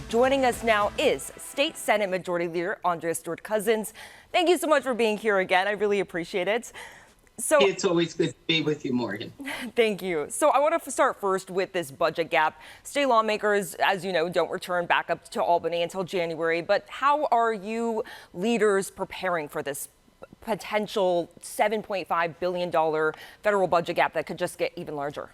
Joining us now is State Senate Majority Leader Andrea Stewart-Cousins. Thank you so much for being here again. I really appreciate it. So it's always good to be with you, Morgan. Thank you. So I want to start first with this budget gap. State lawmakers, as you know, don't return back up to Albany until January. But how are you leaders preparing for this potential $7.5 billion federal budget gap that could just get even larger?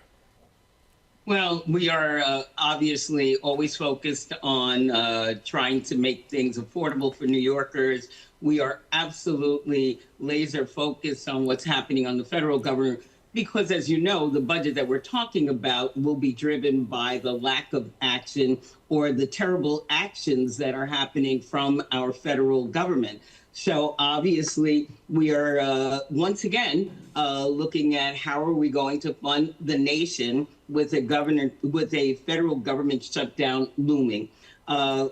Well, we are obviously always focused on trying to make things affordable for New Yorkers. We are absolutely laser focused on what's happening on the federal government because, as you know, the budget that we're talking about will be driven by the lack of action or the terrible actions that are happening from our federal government. So obviously, we are once again looking at how are we going to fund the nation with a federal government shutdown looming. I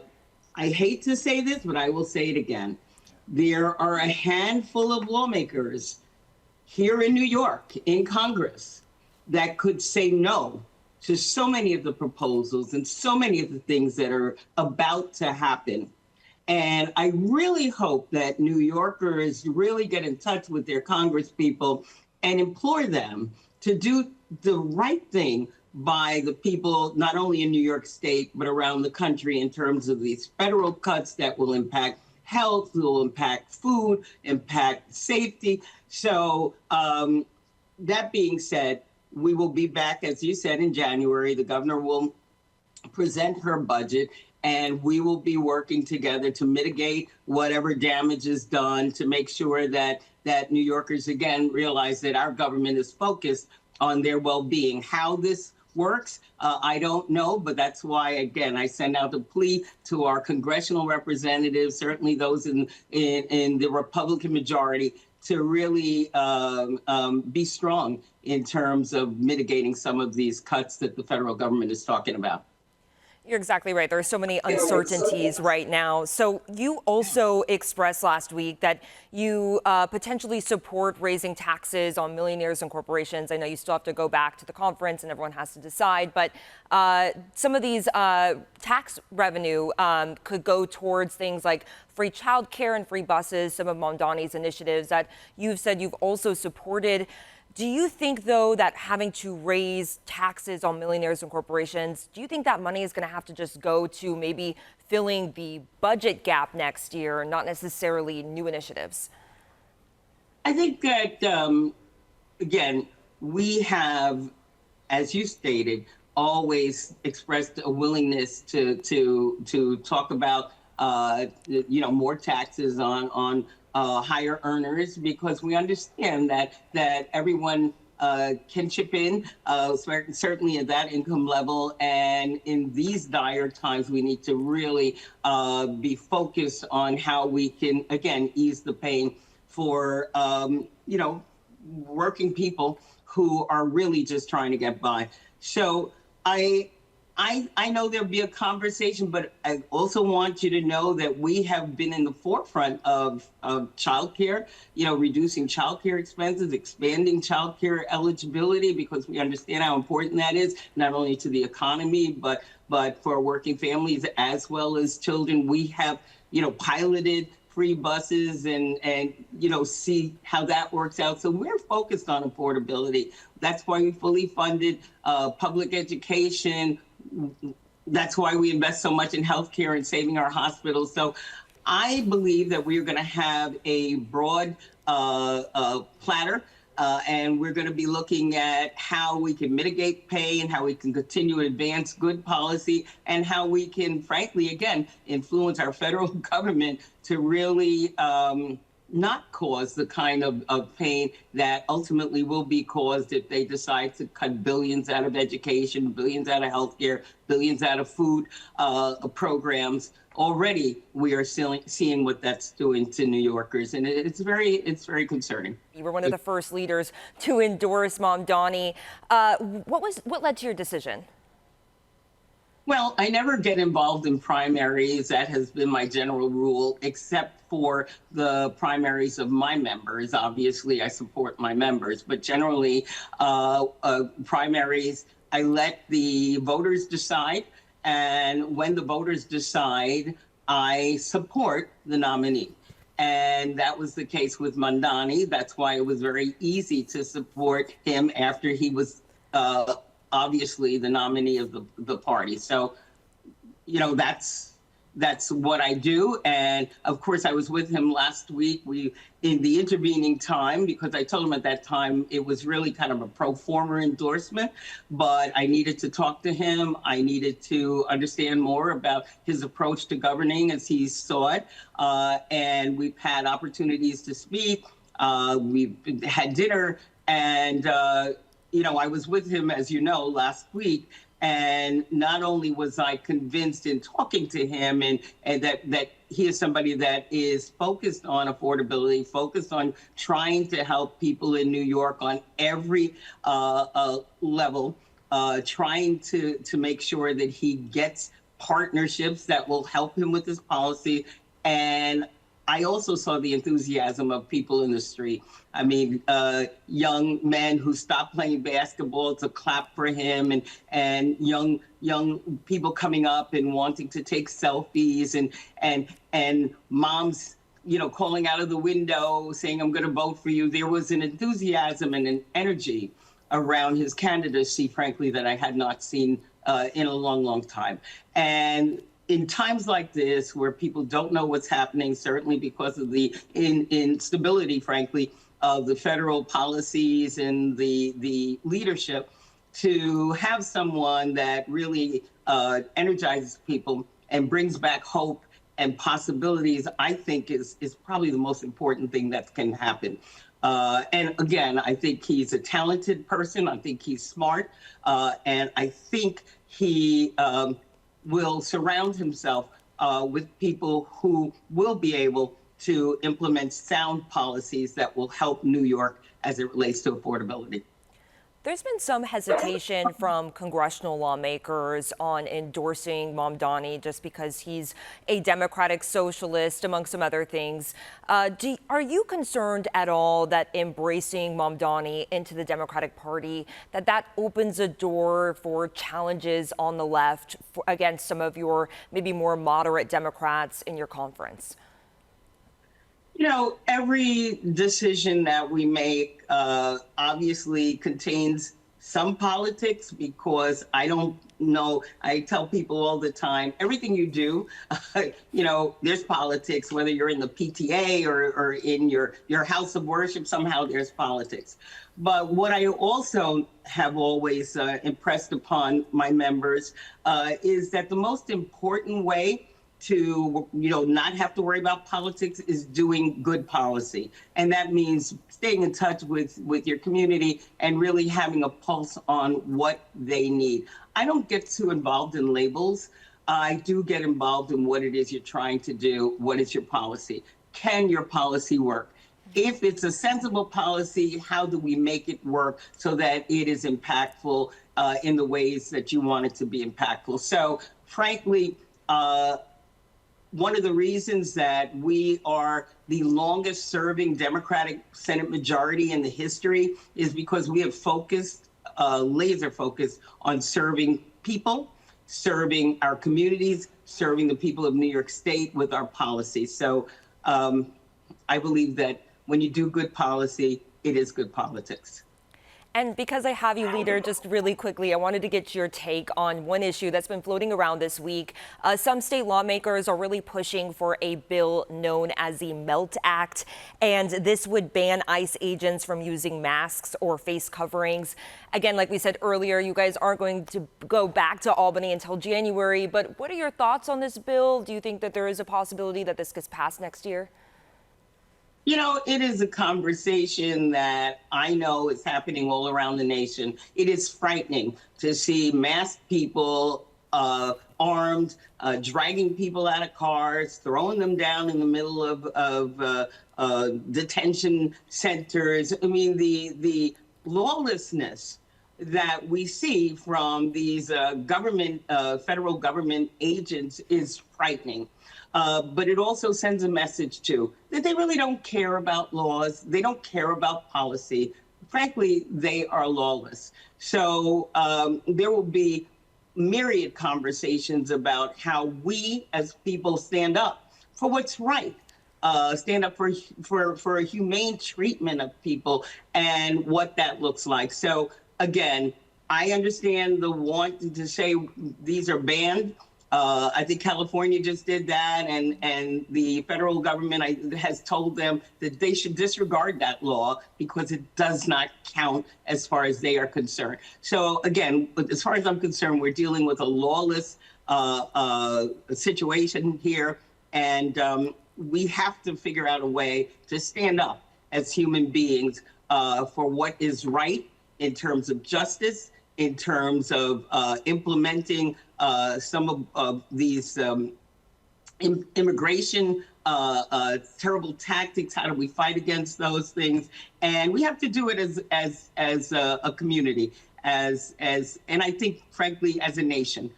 hate to say this, but I will say it again. There are a handful of lawmakers here in New York, in Congress, that could say no to so many of the proposals and so many of the things that are about to happen. And I really hope that New Yorkers really get in touch with their congresspeople and implore them to do the right thing by the people, not only in New York State, but around the country in terms of these federal cuts that will impact health, will impact food, impact safety. So that being said, we will be back, as you said, in January. The governor will present her budget, and we will be working together to mitigate whatever damage is done, to make sure that New Yorkers, again, realize that our government is focused on their well-being. How this works, I don't know, but that's why, again, I send out a plea to our congressional representatives, certainly those in the Republican majority, to really be strong in terms of mitigating some of these cuts that the federal government is talking about. You're exactly right. There are so many uncertainties right now. So you also expressed last week that you potentially support raising taxes on millionaires and corporations. I know you still have to go back to the conference and everyone has to decide, but some of these tax revenue could go towards things like free childcare and free buses, some of Mamdani's initiatives that you've said you've also supported. Do you think, though, that having to raise taxes on millionaires and corporations, do you think that money is going to have to just go to maybe filling the budget gap next year, not necessarily new initiatives? I think that, again, we have, as you stated, always expressed a willingness to talk about, more taxes on higher earners, because we understand that everyone can chip in, certainly at that income level. And in these dire times, we need to really be focused on how we can, again, ease the pain for, working people who are really just trying to get by. So I know there'll be a conversation, but I also want you to know that we have been in the forefront of childcare, reducing childcare expenses, expanding childcare eligibility, because we understand how important that is, not only to the economy, but for working families as well as children. We have, piloted free buses and see how that works out. So we're focused on affordability. That's why we fully funded public education. That's why we invest so much in healthcare and saving our hospitals. So I believe that we're going to have a broad platter, and we're going to be looking at how we can mitigate pay and how we can continue to advance good policy and how we can, frankly, again, influence our federal government to really not cause the kind of pain that ultimately will be caused if they decide to cut billions out of education, billions out of healthcare, billions out of food programs. Already, we are seeing what that's doing to New Yorkers, and it's very concerning. You were one of the first leaders to endorse Mamdani. What led to your decision? Well, I never get involved in primaries. That has been my general rule, except for the primaries of my members. Obviously, I support my members, but generally, primaries, I let the voters decide. And when the voters decide, I support the nominee. And that was the case with Mamdani. That's why it was very easy to support him after he was obviously the nominee of the party. So, that's what I do. And of course, I was with him last week. In the intervening time, because I told him at that time it was really kind of a pro forma endorsement, but I needed to talk to him. I needed to understand more about his approach to governing as he saw it. And we've had opportunities to speak. We've had dinner, and I was with him, as you know, last week. And not only was I convinced in talking to him and that he is somebody that is focused on affordability, focused on trying to help people in New York on every level, trying to make sure that he gets partnerships that will help him with his policy. And I also saw the enthusiasm of people in the street. I mean, young men who stopped playing basketball to clap for him, and young people coming up and wanting to take selfies, and moms, calling out of the window saying, "I'm going to vote for you." There was an enthusiasm and an energy around his candidacy, frankly, that I had not seen in a long, long time. And in times like this, where people don't know what's happening, certainly because of the instability, frankly, of the federal policies and the leadership, to have someone that really energizes people and brings back hope and possibilities, I think is probably the most important thing that can happen. And again, I think he's a talented person. I think he's smart. And I think he will surround himself with people who will be able to implement sound policies that will help New York as it relates to affordability. There's been some hesitation from congressional lawmakers on endorsing Mamdani just because he's a Democratic socialist, among some other things. Are you concerned at all that embracing Mamdani into the Democratic Party, that opens a door for challenges on the left against some of your maybe more moderate Democrats in your conference? Every decision that we make obviously contains some politics, because I don't know. I tell people all the time, everything you do, there's politics, whether you're in the PTA or in your house of worship, somehow there's politics. But what I also have always impressed upon my members is that the most important way to not have to worry about politics is doing good policy. And that means staying in touch with your community and really having a pulse on what they need. I don't get too involved in labels. I do get involved in what it is you're trying to do. What is your policy? Can your policy work? If it's a sensible policy, how do we make it work so that it is impactful in the ways that you want it to be impactful? So frankly, one of the reasons that we are the longest serving Democratic Senate majority in the history is because we have focused, laser focused on serving people, serving our communities, serving the people of New York State with our policies. So I believe that when you do good policy, it is good politics. And because I have you, Leader, just really quickly, I wanted to get your take on one issue that's been floating around this week. Some state lawmakers are really pushing for a bill known as the MELT Act, and this would ban ICE agents from using masks or face coverings. Again, like we said earlier, you guys aren't going to go back to Albany until January, but what are your thoughts on this bill? Do you think that there is a possibility that this gets passed next year? It is a conversation that I know is happening all around the nation. It is frightening to see masked people armed, dragging people out of cars, throwing them down in the middle of detention centers. I mean, the lawlessness that we see from these federal government agents is frightening. But it also sends a message, too, that they really don't care about laws. They don't care about policy. Frankly, they are lawless. So there will be myriad conversations about how we as people stand up for what's right, stand up for a humane treatment of people and what that looks like. So again, I understand the want to say these are banned. I think California just did that, and the federal government has told them that they should disregard that law because it does not count as far as they are concerned. So again, as far as I'm concerned, we're dealing with a lawless situation here, and we have to figure out a way to stand up as human beings for what is right in terms of justice, in terms of implementing some of these immigration terrible tactics. How do we fight against those things? And we have to do it as a community, and I think, frankly, as a nation.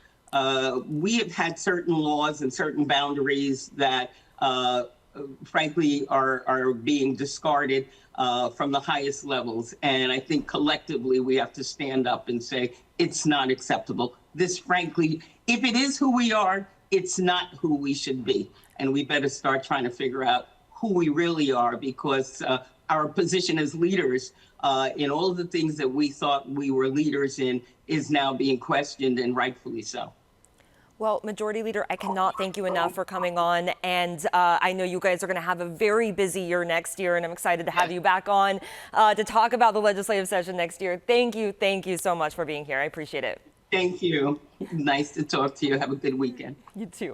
We have had certain laws and certain boundaries that, frankly, are being discarded from the highest levels. And I think collectively we have to stand up and say, it's not acceptable. This, frankly, if it is who we are, it's not who we should be. And we better start trying to figure out who we really are, because our position as leaders in all of the things that we thought we were leaders in is now being questioned, and rightfully so. Well, Majority Leader, I cannot thank you enough for coming on. And I know you guys are going to have a very busy year next year, and I'm excited to have you back on to talk about the legislative session next year. Thank you so much for being here. I appreciate it. Thank you. Nice to talk to you. Have a good weekend. You too.